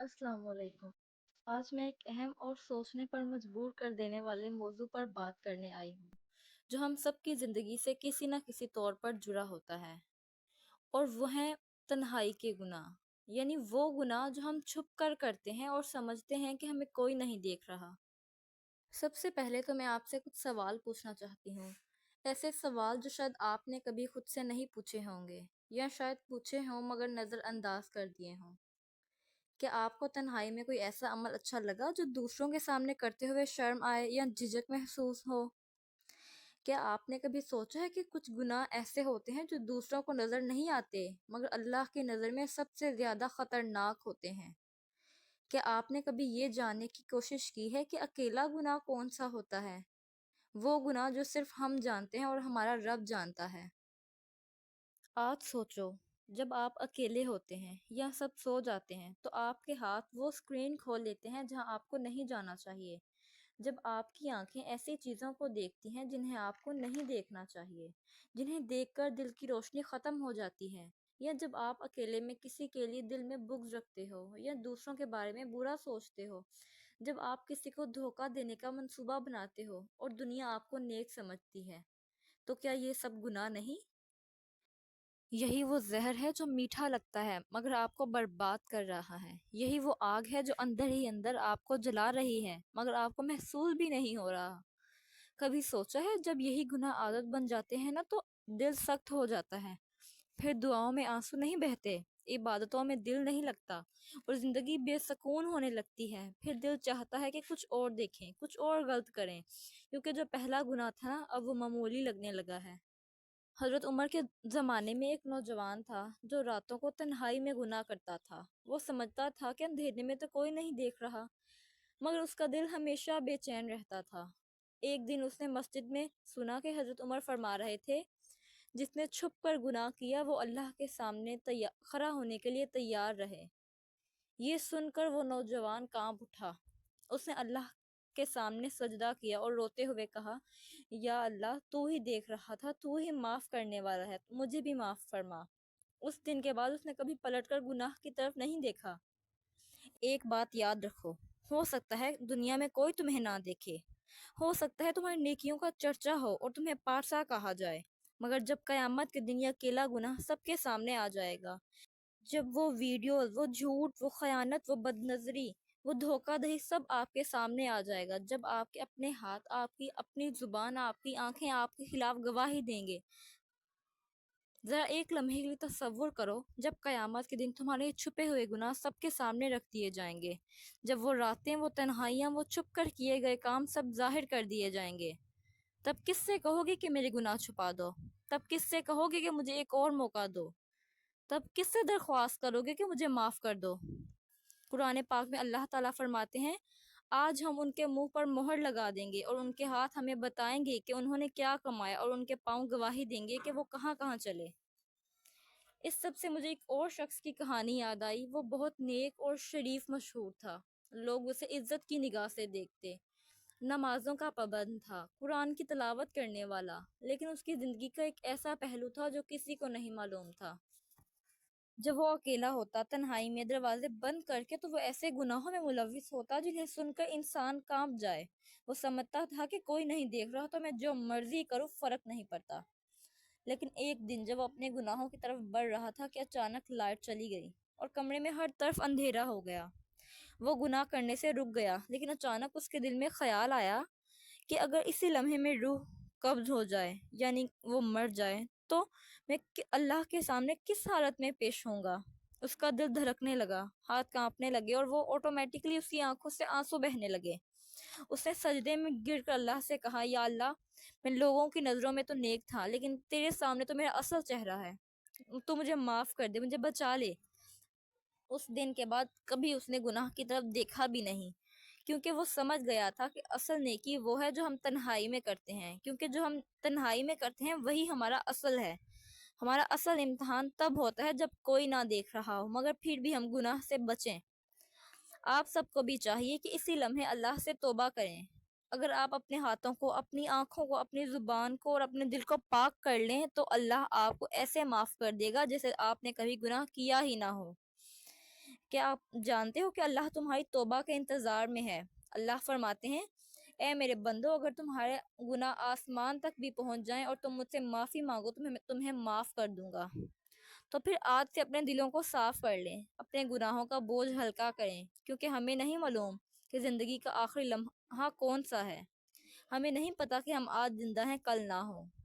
السلام علیکم۔ آج میں ایک اہم اور سوچنے پر مجبور کر دینے والے موضوع پر بات کرنے آئی ہوں جو ہم سب کی زندگی سے کسی نہ کسی طور پر جڑا ہوتا ہے، اور وہ ہے تنہائی کے گناہ، یعنی وہ گناہ جو ہم چھپ کر کرتے ہیں اور سمجھتے ہیں کہ ہمیں کوئی نہیں دیکھ رہا۔ سب سے پہلے تو میں آپ سے کچھ سوال پوچھنا چاہتی ہوں، ایسے سوال جو شاید آپ نے کبھی خود سے نہیں پوچھے ہوں گے، یا شاید پوچھے ہوں مگر نظر انداز کر دیے ہوں۔ کیا آپ کو تنہائی میں کوئی ایسا عمل اچھا لگا جو دوسروں کے سامنے کرتے ہوئے شرم آئے یا جھجک محسوس ہو؟ کیا آپ نے کبھی سوچا ہے کہ کچھ گناہ ایسے ہوتے ہیں جو دوسروں کو نظر نہیں آتے مگر اللہ کی نظر میں سب سے زیادہ خطرناک ہوتے ہیں؟ کیا آپ نے کبھی یہ جاننے کی کوشش کی ہے کہ اکیلا گناہ کون سا ہوتا ہے؟ وہ گناہ جو صرف ہم جانتے ہیں اور ہمارا رب جانتا ہے۔ آج سوچو، جب آپ اکیلے ہوتے ہیں یا سب سو جاتے ہیں تو آپ کے ہاتھ وہ اسکرین کھول لیتے ہیں جہاں آپ کو نہیں جانا چاہیے، جب آپ کی آنکھیں ایسی چیزوں کو دیکھتی ہیں جنہیں آپ کو نہیں دیکھنا چاہیے، جنہیں دیکھ کر دل کی روشنی ختم ہو جاتی ہے، یا جب آپ اکیلے میں کسی کے لیے دل میں بغض رکھتے ہو یا دوسروں کے بارے میں برا سوچتے ہو، جب آپ کسی کو دھوکہ دینے کا منصوبہ بناتے ہو اور دنیا آپ کو نیک سمجھتی ہے، تو کیا یہ سب گناہ نہیں؟ یہی وہ زہر ہے جو میٹھا لگتا ہے مگر آپ کو برباد کر رہا ہے۔ یہی وہ آگ ہے جو اندر ہی اندر آپ کو جلا رہی ہے مگر آپ کو محسوس بھی نہیں ہو رہا۔ کبھی سوچا ہے جب یہی گناہ عادت بن جاتے ہیں نا تو دل سخت ہو جاتا ہے، پھر دعاؤں میں آنسو نہیں بہتے، عبادتوں میں دل نہیں لگتا، اور زندگی بے سکون ہونے لگتی ہے۔ پھر دل چاہتا ہے کہ کچھ اور دیکھیں، کچھ اور غلط کریں، کیونکہ جو پہلا گناہ تھا نا اب وہ معمولی لگنے لگا ہے۔ حضرت عمر کے زمانے میں ایک نوجوان تھا جو راتوں کو تنہائی میں گناہ کرتا تھا۔ وہ سمجھتا تھا کہ اندھیرے میں تو کوئی نہیں دیکھ رہا، مگر اس کا دل ہمیشہ بے چین رہتا تھا۔ ایک دن اس نے مسجد میں سنا کہ حضرت عمر فرما رہے تھے، جس نے چھپ کر گناہ کیا وہ اللہ کے سامنے کھڑا ہونے کے لیے تیار رہے۔ یہ سن کر وہ نوجوان کانپ اٹھا۔ اس نے اللہ کے سامنے سجدہ کیا اور روتے ہوئے کہا، یا اللہ، تو ہی دیکھ رہا تھا، تو ہی معاف کرنے والا ہے، مجھے بھی معاف فرما۔ اس دن کے بعد اس نے کبھی پلٹ کر گناہ کی طرف نہیں دیکھا۔ ایک بات یاد رکھو، ہو سکتا ہے دنیا میں کوئی تمہیں نہ دیکھے، ہو سکتا ہے تمہاری نیکیوں کا چرچا ہو اور تمہیں پارسا کہا جائے، مگر جب قیامت کے دن یہ اکیلا گناہ سب کے سامنے آ جائے گا، جب وہ ویڈیوز، وہ جھوٹ، وہ خیانت، وہ بدنظری، وہ دھوکہ دہی سب آپ کے سامنے آ جائے گا، جب آپ کے اپنے ہاتھ، آپ کی اپنی زبان، آپ کی آنکھیں آپ کے خلاف گواہی دیں گے، ذرا ایک لمحے کے لیے تصور کرو جب قیامت کے دن تمہارے چھپے ہوئے گناہ سب کے سامنے رکھ دیے جائیں گے، جب وہ راتیں، وہ تنہائیاں، وہ چھپ کر کیے گئے کام سب ظاہر کر دیے جائیں گے، تب کس سے کہو گے کہ میرے گناہ چھپا دو؟ تب کس سے کہو گے کہ مجھے ایک اور موقع دو؟ تب کس سے درخواست کرو گے کہ مجھے معاف کر دو؟ قرآن پاک میں اللہ تعالیٰ فرماتے ہیں، آج ہم ان کے منہ پر مہر لگا دیں گے اور ان کے ہاتھ ہمیں بتائیں گے کہ انہوں نے کیا کمایا، اور ان کے پاؤں گواہی دیں گے کہ وہ کہاں کہاں چلے۔ اس سب سے مجھے ایک اور شخص کی کہانی یاد آئی۔ وہ بہت نیک اور شریف مشہور تھا، لوگ اسے عزت کی نگاہ سے دیکھتے، نمازوں کا پابند تھا، قرآن کی تلاوت کرنے والا، لیکن اس کی زندگی کا ایک ایسا پہلو تھا جو کسی کو نہیں معلوم تھا۔ جب وہ اکیلا ہوتا تنہائی میں دروازے بند کر کے تو وہ ایسے گناہوں میں ملوث ہوتا جنہیں سن کر انسان کانپ جائے۔ وہ سمجھتا تھا کہ کوئی نہیں دیکھ رہا تو میں جو مرضی کروں فرق نہیں پڑتا۔ لیکن ایک دن جب وہ اپنے گناہوں کی طرف بڑھ رہا تھا کہ اچانک لائٹ چلی گئی اور کمرے میں ہر طرف اندھیرا ہو گیا۔ وہ گناہ کرنے سے رک گیا، لیکن اچانک اس کے دل میں خیال آیا کہ اگر اسی لمحے میں روح قبض ہو جائے، یعنی وہ مر جائے، تو میں اللہ کے سامنے کس حالت میں پیش ہوں گا؟ اس کا دل دھڑکنے لگا، ہاتھ کانپنے لگے اور وہ آٹومیٹکلی اس کی آنکھوں سے آنسو بہنے لگے۔ اس نے سجدے میں گر کر اللہ سے کہا، یا اللہ، میں لوگوں کی نظروں میں تو نیک تھا لیکن تیرے سامنے تو میرا اصل چہرہ ہے، تو مجھے معاف کر دے، مجھے بچا لے۔ اس دن کے بعد کبھی اس نے گناہ کی طرف دیکھا بھی نہیں، کیونکہ وہ سمجھ گیا تھا کہ اصل نیکی وہ ہے جو ہم تنہائی میں کرتے ہیں، کیونکہ جو ہم تنہائی میں کرتے ہیں وہی ہمارا اصل ہے۔ ہمارا اصل امتحان تب ہوتا ہے جب کوئی نہ دیکھ رہا ہو، مگر پھر بھی ہم گناہ سے بچیں۔ آپ سب کو بھی چاہیے کہ اسی لمحے اللہ سے توبہ کریں۔ اگر آپ اپنے ہاتھوں کو، اپنی آنکھوں کو، اپنی زبان کو اور اپنے دل کو پاک کر لیں تو اللہ آپ کو ایسے معاف کر دے گا جیسے آپ نے کبھی گناہ کیا ہی نہ ہو۔ کیا آپ جانتے ہو کہ اللہ تمہاری توبہ کے انتظار میں ہے؟ اللہ فرماتے ہیں، اے میرے بندو، اگر تمہارے گناہ آسمان تک بھی پہنچ جائیں اور تم مجھ سے معافی مانگو تو میں تمہیں معاف کر دوں گا۔ تو پھر آج سے اپنے دلوں کو صاف کر لیں، اپنے گناہوں کا بوجھ ہلکا کریں، کیونکہ ہمیں نہیں معلوم کہ زندگی کا آخری لمحہ کون سا ہے۔ ہمیں نہیں پتا کہ ہم آج زندہ ہیں کل نہ ہوں۔